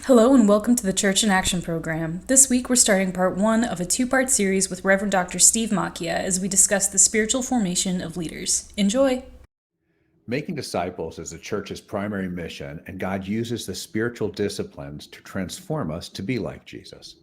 Hello and welcome to the Church in Action program. This week we're starting part one of a two-part series with Reverend Dr. Steve Macchia as we discuss the spiritual formation of leaders. Enjoy! Making disciples is the church's primary mission, and God uses the spiritual disciplines to transform us to be like Jesus.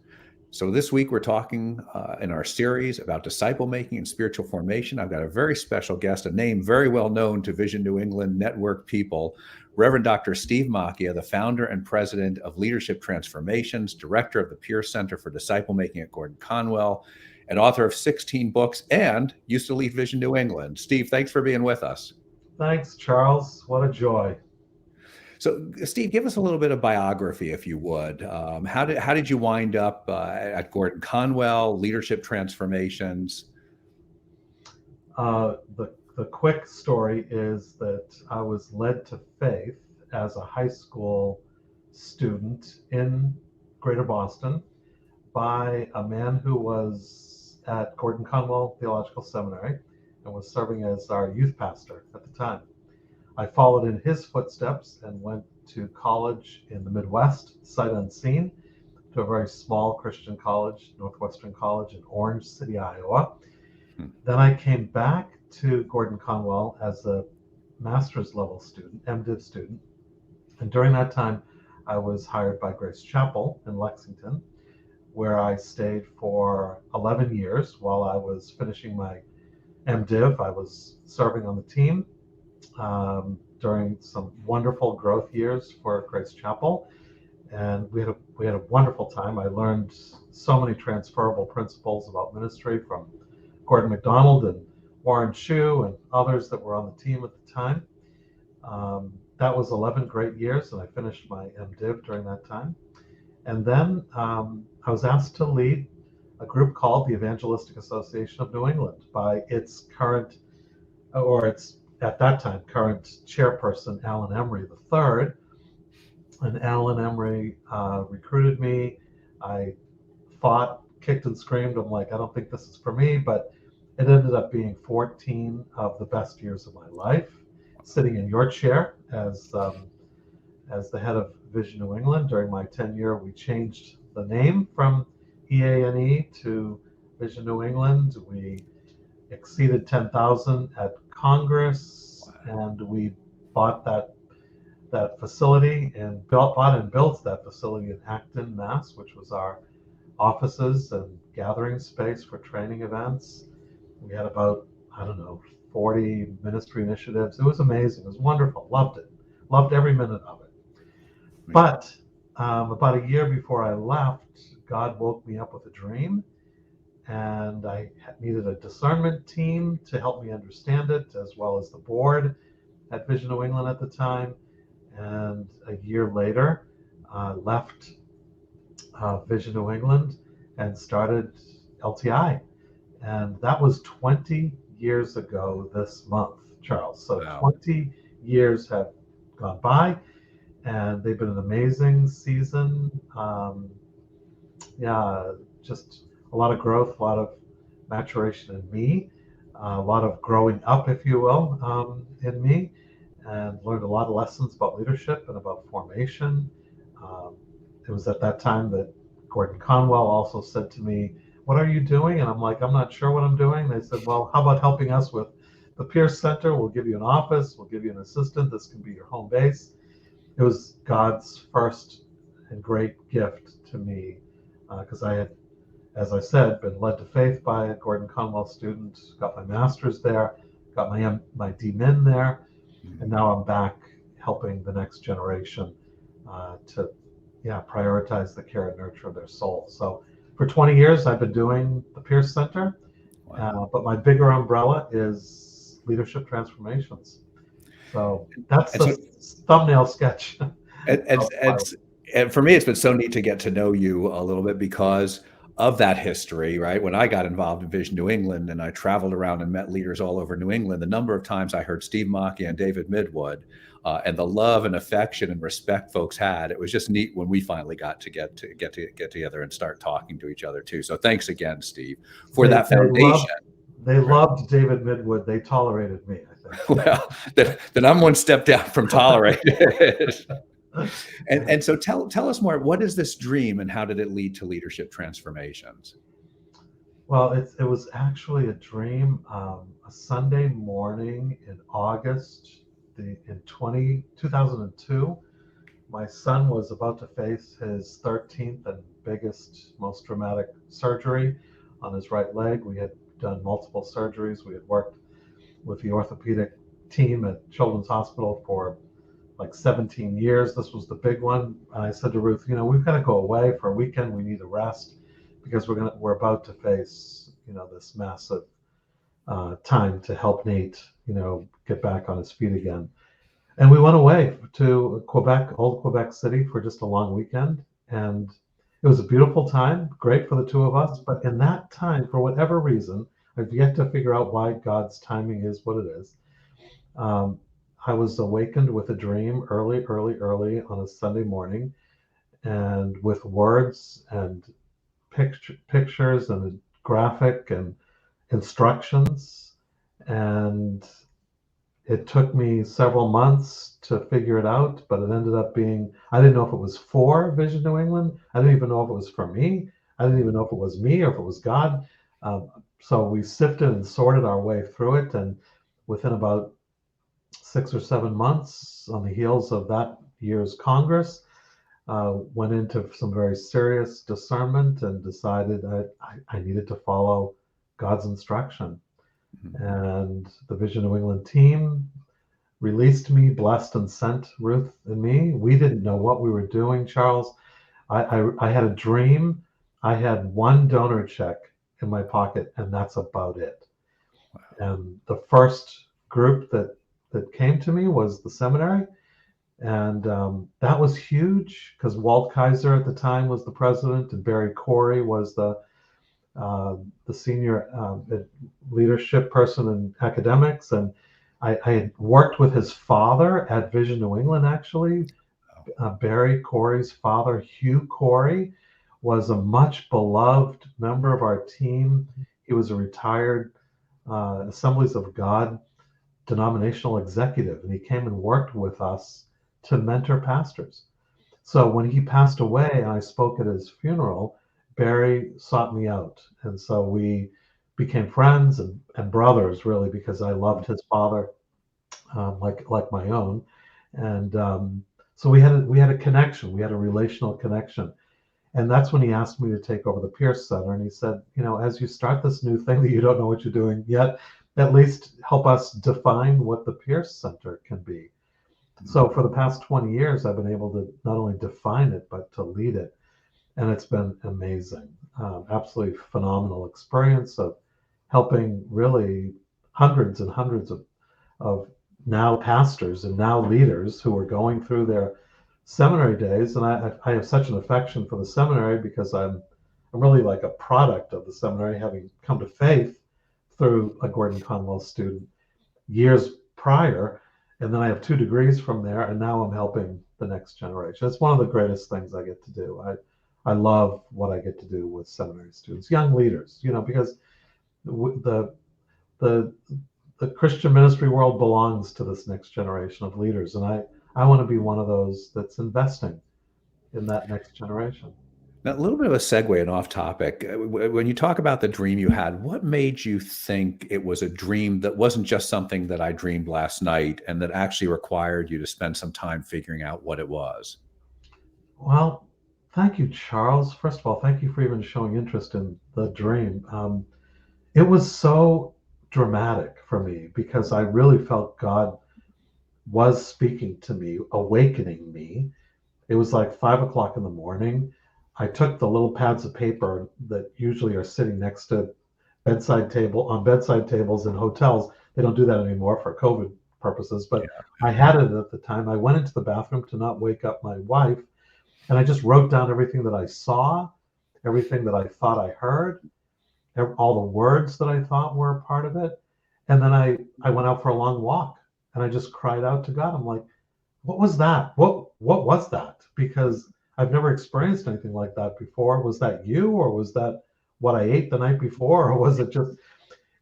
So this week we're talking in our series about disciple making and spiritual formation. I've got a very special guest, a name very well known to Vision New England network people, Reverend Dr. Steve Macchia, the founder and president of Leadership Transformations, director of the Pierce Center for Disciple Making at Gordon-Conwell, and author of 16 books, and used to lead Vision New England. Steve, thanks for being with us. Thanks, Charles. What a joy. So, Steve, give us a little bit of biography, if you would. How did you wind up at Gordon-Conwell, Leadership Transformations? The quick story is that I was led to faith as a high school student in Greater Boston by a man who was at Gordon-Conwell Theological Seminary and was serving as our youth pastor at the time. I followed in his footsteps and went to college in the Midwest, sight unseen, to a very small Christian college, Northwestern College in Orange City, Iowa. Then I came back to Gordon-Conwell as a master's level student, MDiv student. And during that time, I was hired by Grace Chapel in Lexington, where I stayed for 11 years while I was finishing my MDiv. I was serving on the team during some wonderful growth years for Grace Chapel, and we had a wonderful time. I learned so many transferable principles about ministry from Gordon MacDonald and Warren Shue and others that were on the team at the time. That was 11 great years, and I finished my MDiv during that time. And then I was asked to lead a group called the Evangelistic Association of New England by its current, or its at that time, current chairperson, Alan Emery III. And Alan Emery recruited me. I fought, kicked and screamed. I'm like, I don't think this is for me, but it ended up being 14 of the best years of my life, sitting in your chair as the head of Vision New England. During my tenure, we changed the name from EANE to Vision New England. We exceeded 10,000 at Congress, and we bought that facility and bought and built that facility in Acton, Mass, which was our offices and gathering space for training events. We had about, 40 ministry initiatives. It was amazing. It was wonderful. Loved it. Loved every minute of it. But about a year before I left, God woke me up with a dream, and I needed a discernment team to help me understand it, as well as the board at Vision New England at the time. And a year later, left Vision New England and started LTI. And that was 20 years ago this month, Charles. So wow. 20 years have gone by, and they've been an amazing season. Just a lot of growth, a lot of maturation in me, a lot of growing up, if you will, in me, and learned a lot of lessons about leadership and about formation. It was at that time that Gordon-Conwell also said to me, "What are you doing?" And I'm like, "I'm not sure what I'm doing." They said, "Well, how about helping us with the Pierce Center? We'll give you an office, we'll give you an assistant. This can be your home base." It was God's first and great gift to me, because I had, as I said, been led to faith by a Gordon-Conwell student, got my master's there, got my DMin there, and now I'm back helping the next generation to prioritize the care and nurture of their soul. So for 20 years, I've been doing the Pierce Center, but my bigger umbrella is Leadership Transformations. So that's the thumbnail sketch. And for me, it's been so neat to get to know you a little bit because of that history, right? When I got involved in Vision New England and I traveled around and met leaders all over New England, the number of times I heard Steve Macchia and David Midwood and the love and affection and respect folks had, it was just neat when we finally got to get together and start talking to each other too. So thanks again, Steve, for that foundation. They loved David Midwood. They tolerated me, I think. Well, then I'm one step down from tolerated. And so tell us more. What is this dream, and how did it lead to leadership transformations? Well, it was actually a dream. A Sunday morning in August, in 2002, my son was about to face his 13th and biggest, most dramatic surgery on his right leg. We had done multiple surgeries. We had worked with the orthopedic team at Children's Hospital for like 17 years. This was the big one. And I said to Ruth, we've got to go away for a weekend. We need a rest because we're about to face, this massive time to help Nate, get back on his feet again. And we went away to Quebec, old Quebec City, for just a long weekend. And it was a beautiful time, great for the two of us. But in that time, for whatever reason, I've yet to figure out why God's timing is what it is. I was awakened with a dream early on a Sunday morning, and with words and pictures and a graphic and instructions. And it took me several months to figure it out, but it ended up being, I didn't know if it was for Vision New England. I didn't even know if it was for me. I didn't even know if it was me or if it was God. So we sifted and sorted our way through it. And within about 6 or 7 months, on the heels of that year's Congress, went into some very serious discernment and decided that I needed to follow God's instruction. And the Vision New England team released me, blessed and sent Ruth and me. We didn't know what we were doing, Charles. I had a dream. I had one donor check in my pocket, and that's about it. Wow. And the first group that came to me was the seminary. And that was huge because Walt Kaiser at the time was the president, and Barry Corey was the senior leadership person in academics. And I had worked with his father at Vision New England, actually. Barry Corey's father, Hugh Corey, was a much beloved member of our team. He was a retired Assemblies of God denominational executive, and he came and worked with us to mentor pastors. So when he passed away and I spoke at his funeral, Barry sought me out. And so we became friends and brothers, really, because I loved his father like my own. And so we had a connection. We had a relational connection. And that's when he asked me to take over the Pierce Center. And he said, as you start this new thing that you don't know what you're doing yet, at least help us define what the Pierce Center can be. So for the past 20 years, I've been able to not only define it, but to lead it. And it's been amazing, absolutely phenomenal experience of helping really hundreds and hundreds of now pastors and now leaders who are going through their seminary days. And I have such an affection for the seminary because I'm really like a product of the seminary, having come to faith through a Gordon-Conwell student years prior. And then I have 2 degrees from there, and now I'm helping the next generation. It's one of the greatest things I get to do. I love what I get to do with seminary students, young leaders, because the Christian ministry world belongs to this next generation of leaders. And I want to be one of those that's investing in that next generation. Now, a little bit of a segue and off topic. When you talk about the dream you had, what made you think it was a dream that wasn't just something that I dreamed last night and that actually required you to spend some time figuring out what it was? Well, thank you, Charles. First of all, thank you for even showing interest in the dream. It was so dramatic for me because I really felt God was speaking to me, awakening me. It was like 5 o'clock in the morning. I took the little pads of paper that usually are sitting next to bedside tables in hotels. They don't do that anymore for COVID purposes, but yeah. I had it at the time. I went into the bathroom to not wake up my wife, and I just wrote down everything that I saw, everything that I thought I heard, all the words that I thought were a part of it. And then I went out for a long walk, and I just cried out to God. I'm like, what was that? What was that? Because I've never experienced anything like that before. Was that you, or was that what I ate the night before, or was it just?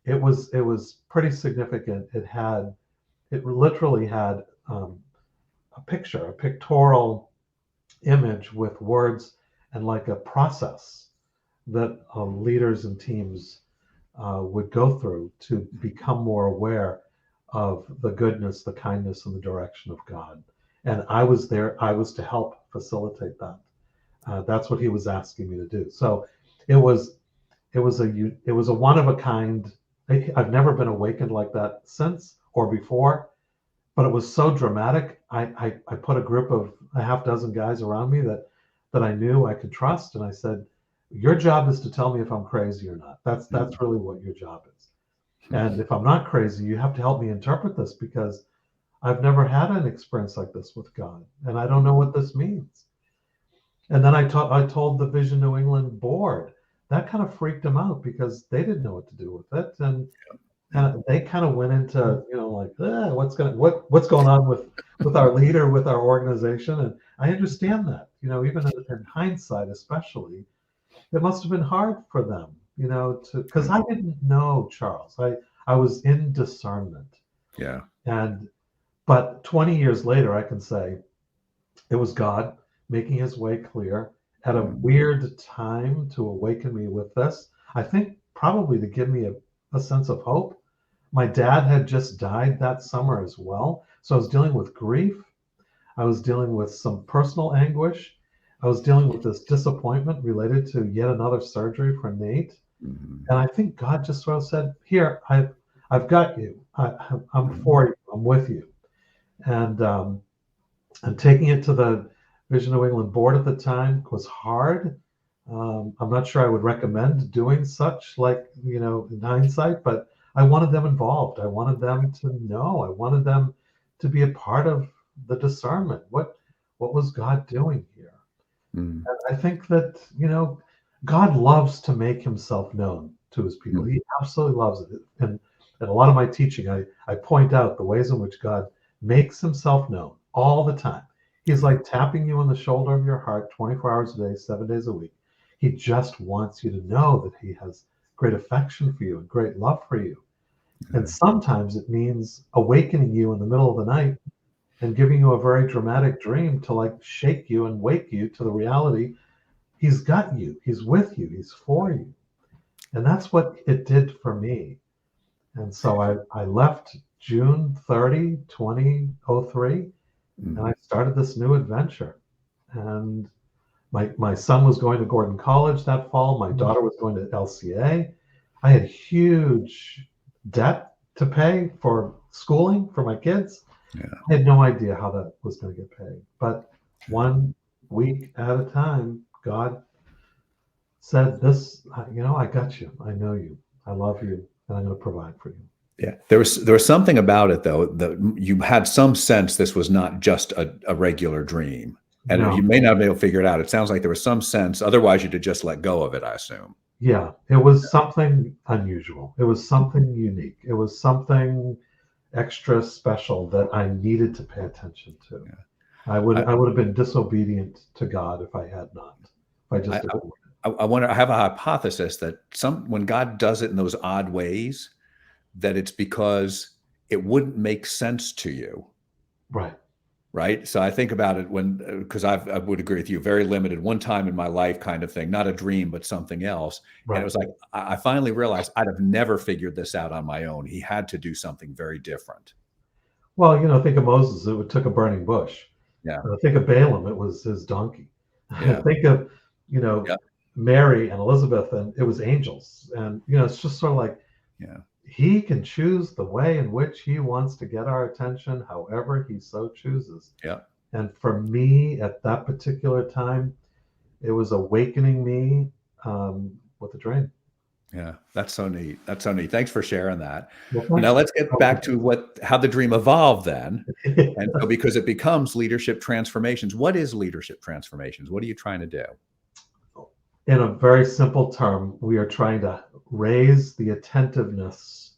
It was pretty significant. It literally had picture, a pictorial image with words and like a process that leaders and teams would go through to become more aware of the goodness, the kindness, and the direction of God. And I was there. I was to help facilitate that. That's what he was asking me to do. So it was it was a one of a kind. I've never been awakened like that since or before, but it was so dramatic. I put a group of a half dozen guys around me that I knew I could trust, and I said, "Your job is to tell me if I'm crazy or not. That's really what your job is. And if I'm not crazy, you have to help me interpret this because I've never had an experience like this with God, and I don't know what this means." And then I told the Vision New England board. That kind of freaked them out because they didn't know what to do with it, and they kind of went into like what's going on with our leader, with our organization. And I understand that, even in hindsight, especially, it must have been hard for them, to because I didn't know, Charles. I was in discernment, Yeah. but 20 years later, I can say it was God making his way clear at a weird time to awaken me with this. I think probably to give me a sense of hope. My dad had just died that summer as well. So I was dealing with grief. I was dealing with some personal anguish. I was dealing with this disappointment related to yet another surgery for Nate. And I think God just sort of said, "Here, I've got you. I'm for you. I'm with you." And taking it to the Vision New England board at the time was hard. I'm not sure I would recommend doing such, like, in hindsight, but I wanted them involved. I wanted them to know. I wanted them to be a part of the discernment. What was God doing here? And I think that, God loves to make himself known to his people. He absolutely loves it. And in a lot of my teaching, I point out the ways in which God makes himself known all the time. He's like tapping you on the shoulder of your heart 24 hours a day, 7 days a week. He just wants you to know that he has great affection for you and great love for you. And sometimes it means awakening you in the middle of the night and giving you a very dramatic dream to like shake you and wake you to the reality. He's got you. He's with you. He's for you. And that's what it did for me. And so I left June 30, 2003, and I started this new adventure. And my son was going to Gordon College that fall. My daughter was going to LCA. I had huge debt to pay for schooling for my kids. I had no idea how that was going to get paid. But 1 week at a time, God said, "This, I got you. I know you. I love you, and I'm going to provide for you." Yeah, there was something about it though that you had some sense this was not just a regular dream, and No. you may not be able to figure it out. It sounds like there was some sense. Otherwise, you'd have just let go of it, I assume. Yeah, it was something unusual. It was something unique. It was something extra special that I needed to pay attention to. Yeah. I would have been disobedient to God if I had not. If I just ignored it. I wonder. I have a hypothesis that when God does it in those odd ways, that it's because it wouldn't make sense to you. Right. Right. So I think about it because I would agree with you, very limited, one time in my life kind of thing, not a dream, but something else. Right. And it was like, I finally realized I'd have never figured this out on my own. He had to do something very different. Well, think of Moses, it took a burning bush. Yeah. Think of Balaam, it was his donkey. Yeah. Think of, Mary and Elizabeth, and it was angels. And, it's just sort of like, he can choose the way in which he wants to get our attention, however he so chooses. Yeah. And for me at that particular time, it was awakening me with a dream. Yeah, that's so neat. That's so neat. Thanks for sharing that. Well, now let's get back to how the dream evolved then. And so because it becomes leadership transformations. What is leadership transformations? What are you trying to do? In a very simple term, we are trying to raise the attentiveness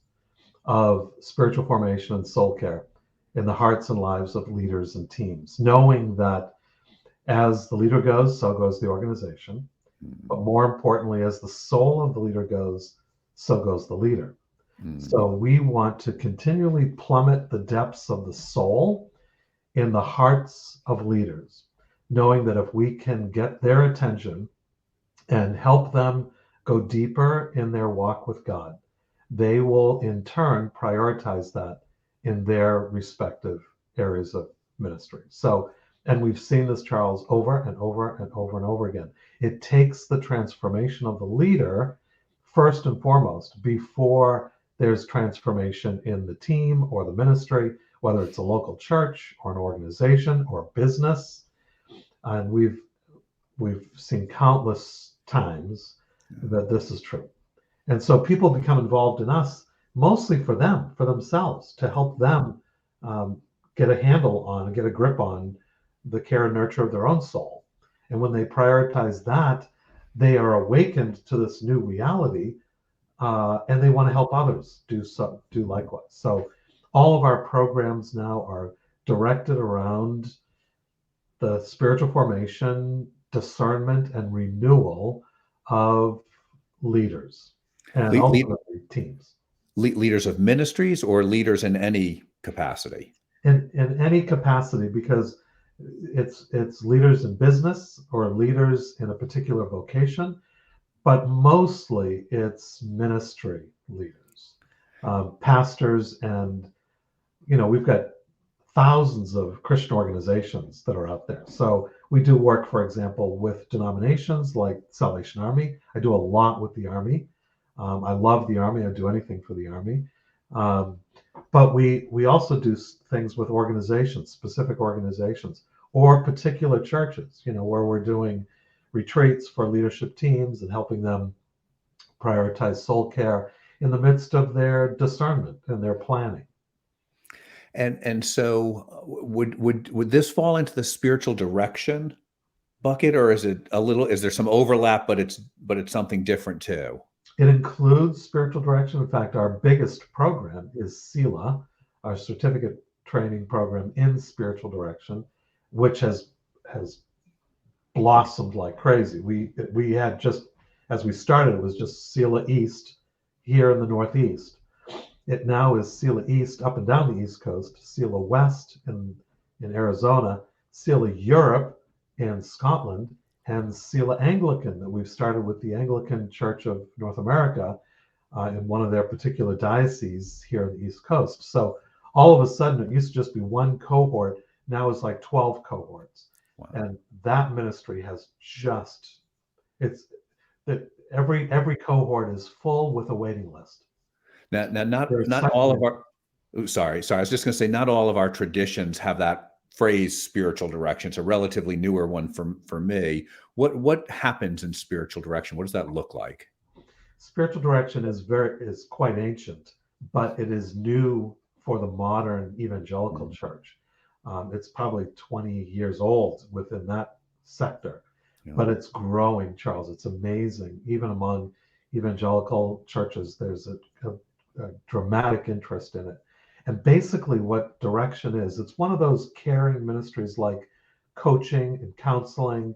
of spiritual formation and soul care in the hearts and lives of leaders and teams, knowing that as the leader goes, so goes the organization. But more importantly, as the soul of the leader goes, so goes the leader. So we want to continually plummet the depths of the soul in the hearts of leaders, knowing that if we can get their attention and help them go deeper in their walk with God, they will in turn prioritize that in their respective areas of ministry. So, and we've seen this, Charles, over and over and over and over again. It takes the transformation of the leader first and foremost before there's transformation in the team or the ministry, whether it's a local church or an organization or business. And we've seen countless times that this is true. And so people become involved in us mostly for them, for themselves, to help them get a handle on, get a grip on the care and nurture of their own soul. And when they prioritize that, they are awakened to this new reality, and they want to help others do likewise. So all of our programs now are directed around the spiritual formation, discernment, and renewal of leaders and ultimately teams. Leaders of ministries or leaders in any capacity? In any capacity, because it's leaders in business or leaders in a particular vocation, but mostly it's ministry leaders, pastors, and we've got thousands of Christian organizations that are out there. So we do work, for example, with denominations like Salvation Army. I do a lot with the Army. I love the Army. I do anything for the Army. But we also do things with organizations, specific organizations, or particular churches, where we're doing retreats for leadership teams and helping them prioritize soul care in the midst of their discernment and their planning. And so would this fall into the spiritual direction bucket, or is there some overlap, but it's something different too? It includes spiritual direction. In fact, our biggest program is SELA, our certificate training program in spiritual direction, which has blossomed like crazy. We had, just as we started, it was just SELA East here in the Northeast. It now is SELA East up and down the East Coast, SELA West in Arizona, SELA Europe in Scotland, and SELA Anglican that we've started with the Anglican Church of North America in one of their particular dioceses here on the East Coast. So all of a sudden, it used to just be one cohort. Now it's like 12 cohorts. Wow. And that ministry has every cohort is full with a waiting list. Now not all of our, sorry, I was just going to say, not all of our traditions have that phrase spiritual direction. It's a relatively newer one for me. What happens in spiritual direction? What does that look like? Spiritual direction is quite ancient, but it is new for the modern evangelical church. It's probably 20 years old within that sector, but it's growing, Charles. It's amazing. Even among evangelical churches, there's a dramatic interest in it. And basically what direction is, it's one of those caring ministries like coaching and counseling,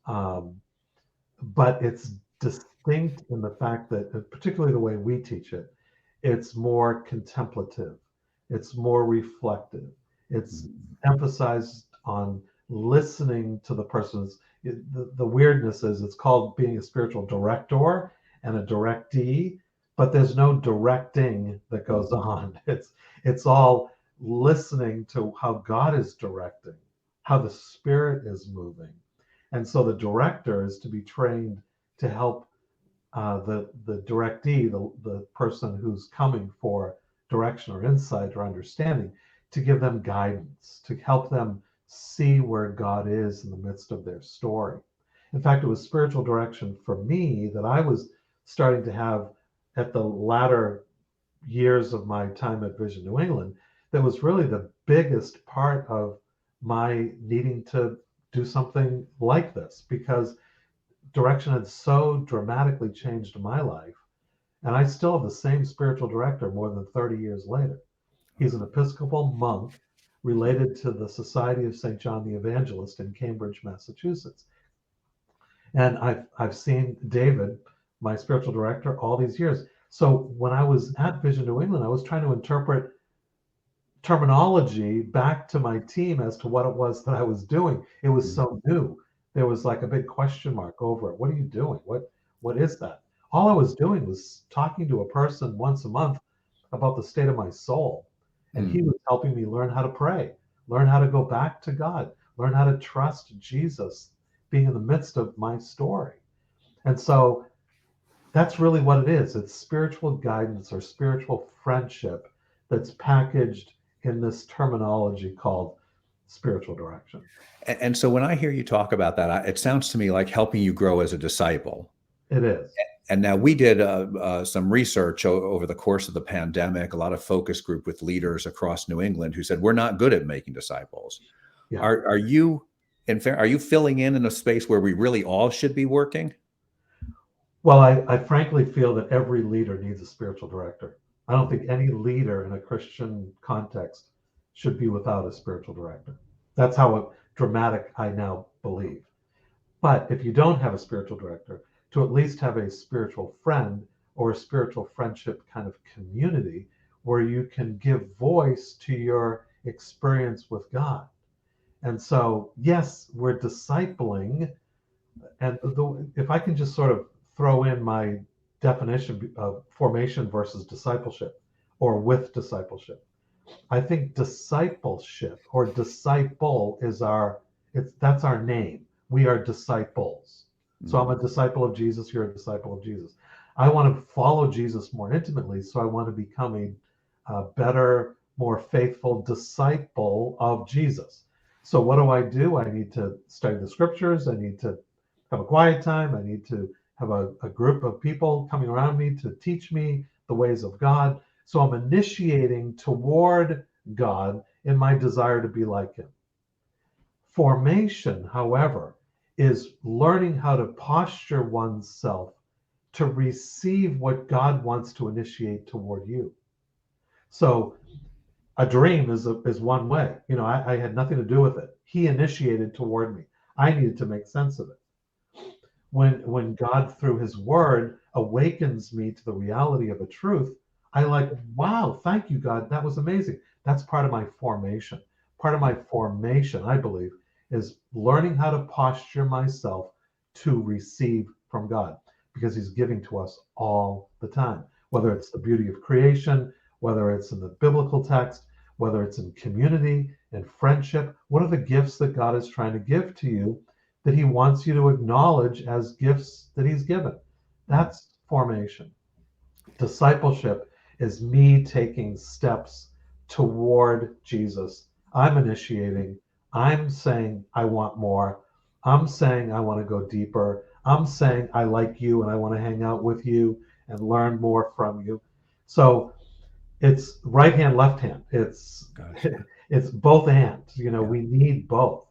but it's distinct in the fact that, particularly the way we teach it, it's more contemplative, it's more reflective, it's emphasized on listening to the person's. The weirdness is it's called being a spiritual director and a directee, but there's no directing that goes on. It's all listening to how God is directing, how the Spirit is moving. And so the director is to be trained to help the directee, the person who's coming for direction or insight or understanding, to give them guidance, to help them see where God is in the midst of their story. In fact, it was spiritual direction for me that I was starting to have at the latter years of my time at Vision New England. That was really the biggest part of my needing to do something like this, because direction had so dramatically changed my life. And I still have the same spiritual director more than 30 years later. He's an Episcopal monk related to the Society of St. John the Evangelist in Cambridge, Massachusetts. And I've seen David, my spiritual director, all these years. So when I was at Vision New England, I was trying to interpret terminology back to my team as to what it was that I was doing. It was so new. There was like a big question mark over it. What are you doing? What is that? All I was doing was talking to a person once a month about the state of my soul. And he was helping me learn how to pray, learn how to go back to God, learn how to trust Jesus being in the midst of my story. And so that's really what it is. It's spiritual guidance or spiritual friendship that's packaged in this terminology called spiritual direction. And so when I hear you talk about that, it sounds to me like helping you grow as a disciple. It is. And now we did some research over the course of the pandemic, a lot of focus group with leaders across New England who said, we're not good at making disciples. Yeah. Are you filling in a space where we really all should be working? Well, I frankly feel that every leader needs a spiritual director. I don't think any leader in a Christian context should be without a spiritual director. That's how dramatic I now believe. But if you don't have a spiritual director, to at least have a spiritual friend or a spiritual friendship kind of community where you can give voice to your experience with God. And so, yes, we're discipling. And if I can just sort of throw in my definition of formation versus discipleship or with discipleship, I think discipleship or disciple is that's our name. We are disciples. So I'm a disciple of Jesus. You're a disciple of Jesus. I want to follow Jesus more intimately. So I want to become a better, more faithful disciple of Jesus. So what do? I need to study the scriptures. I need to have a quiet time. I need to have a group of people coming around me to teach me the ways of God. So I'm initiating toward God in my desire to be like him. Formation, however, is learning how to posture oneself to receive what God wants to initiate toward you. So a dream is one way. I had nothing to do with it. He initiated toward me. I needed to make sense of it. When God, through his word, awakens me to the reality of a truth, I like, wow, thank you, God. That was amazing. That's part of my formation. Part of my formation, I believe, is learning how to posture myself to receive from God, because he's giving to us all the time, whether it's the beauty of creation, whether it's in the biblical text, whether it's in community and friendship. What are the gifts that God is trying to give to you that he wants you to acknowledge as gifts that he's given? That's formation. Discipleship is me taking steps toward Jesus. I'm initiating. I'm saying I want more. I'm saying I want to go deeper. I'm saying I like you and I want to hang out with you and learn more from you. So it's right hand, left hand. It's both hands. We need both.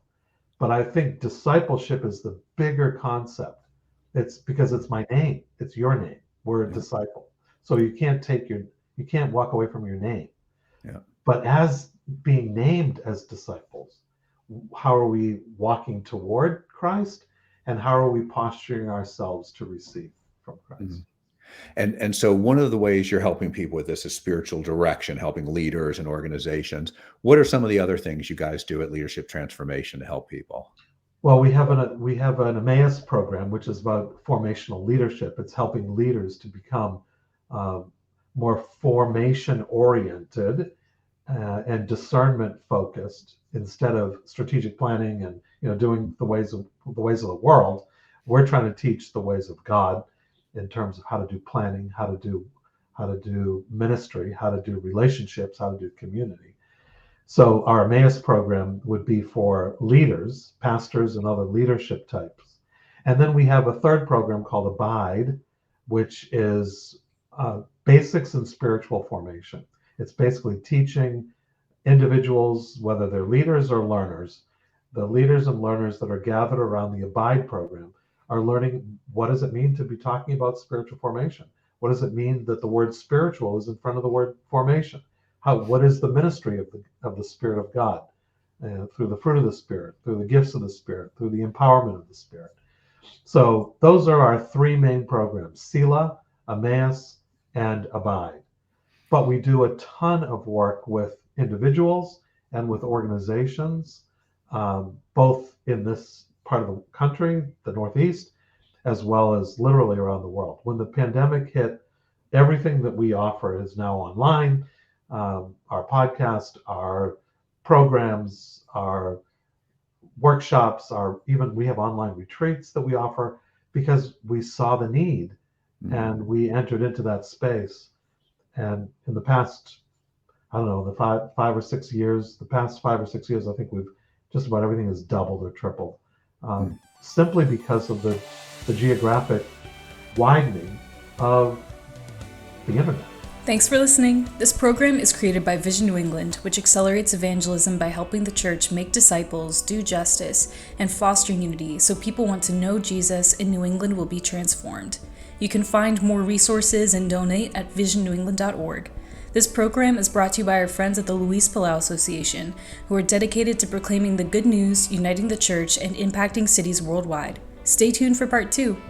But I think discipleship is the bigger concept. It's because it's my name. It's your name. We're a disciple. So you can't walk away from your name. Yeah. But as being named as disciples, how are we walking toward Christ, and how are we posturing ourselves to receive from Christ? And so one of the ways you're helping people with this is spiritual direction, helping leaders and organizations. What are some of the other things you guys do at Leadership Transformation to help people? Well, we have an Emmaus program, which is about formational leadership. It's helping leaders to become more formation oriented and discernment focused instead of strategic planning and doing the ways of the world. We're trying to teach the ways of God in terms of how to do planning, how to do ministry, how to do relationships, how to do community. So our Emmaus program would be for leaders, pastors, and other leadership types. And then we have a third program called Abide, which is basics in spiritual formation. It's basically teaching individuals, whether they're leaders or learners, the leaders and learners that are gathered around the Abide program are learning, what does it mean to be talking about spiritual formation? What does it mean that the word spiritual is in front of the word formation? What is the ministry of the Spirit of God through the fruit of the Spirit, through the gifts of the Spirit, through the empowerment of the Spirit? So those are our three main programs: Sela, Emmaus, and Abide. but we do a ton of work with individuals and with organizations, both in this part of the country, the Northeast, as well as literally around the world. When the pandemic hit, everything that we offer is now online. Our podcast, our programs, our workshops, we have online retreats that we offer because we saw the need and we entered into that space. And in the past, I don't know, the past 5 or 6 years, I think we've just about everything has doubled or tripled, simply because of the geographic widening of the internet. Thanks for listening. This program is created by Vision New England, which accelerates evangelism by helping the church make disciples, do justice, and foster unity so people want to know Jesus and New England will be transformed. You can find more resources and donate at visionnewengland.org. This program is brought to you by our friends at the Luis Palau Association, who are dedicated to proclaiming the good news, uniting the church, and impacting cities worldwide. Stay tuned for part 2.